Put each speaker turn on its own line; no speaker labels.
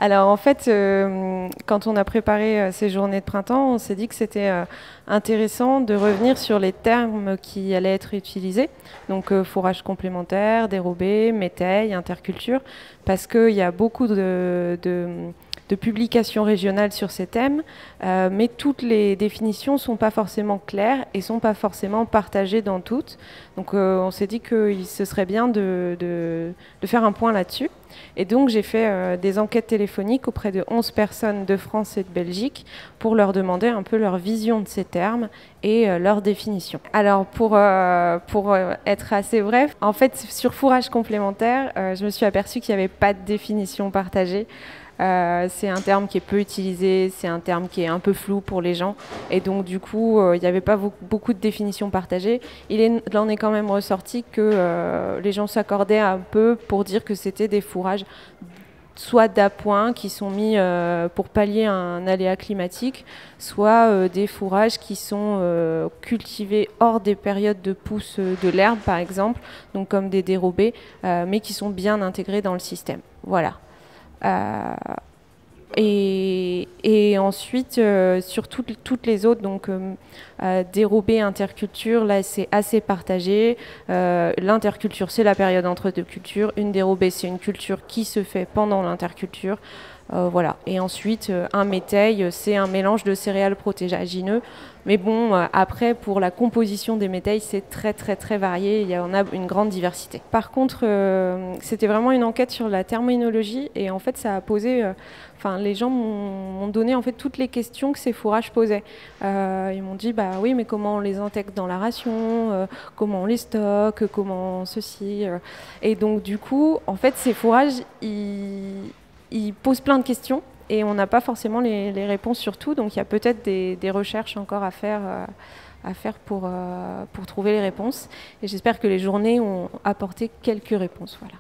Alors en fait, quand on a préparé ces journées de printemps, on s'est dit que c'était intéressant de revenir sur les termes qui allaient être utilisés. Donc fourrage complémentaire, dérobé, métaille, interculture, parce qu'il y a beaucoup de publications régionales sur ces thèmes, mais toutes les définitions ne sont pas forcément claires et ne sont pas forcément partagées dans toutes. Donc on s'est dit que ce serait bien de faire un point là-dessus. Et donc j'ai fait des enquêtes téléphoniques auprès de 11 personnes de France et de Belgique pour leur demander un peu leur vision de ces termes et leur définition. Alors pour être assez bref, en fait sur fourrage complémentaire, je me suis aperçue qu'il n'y avait pas de définition partagée. C'est un terme qui est peu utilisé, c'est un terme qui est un peu flou pour les gens et donc du coup il n'y avait pas beaucoup de définitions partagées. Il en est quand même ressorti que les gens s'accordaient un peu pour dire que c'était des fourrages soit d'appoint qui sont mis pour pallier un aléa climatique, soit des fourrages qui sont cultivés hors des périodes de pousse de l'herbe par exemple, donc comme des dérobés, mais qui sont bien intégrés dans le système. Voilà. Et ensuite, sur toutes les autres, donc dérobé, interculture, là c'est assez partagé. L'interculture, c'est la période entre deux cultures. Une dérobée, c'est une culture qui se fait pendant l'interculture. Voilà. Et ensuite, un métail, c'est un mélange de céréales protéagineux. Mais bon, après, pour la composition des métails, c'est très varié. Il y en a une grande diversité. Par contre, c'était vraiment une enquête sur la therminologie. Et en fait, ça a posé... les gens m'ont donné en fait toutes les questions que ces fourrages posaient. Ils m'ont dit, bah oui, mais comment on les intègre dans la ration, comment on les stocke, comment ceci. Et donc, du coup, en fait, ces fourrages, ils posent plein de questions et on n'a pas forcément les réponses sur tout. Donc il y a peut-être des recherches encore à faire pour trouver les réponses. Et j'espère que les journées ont apporté quelques réponses. Voilà.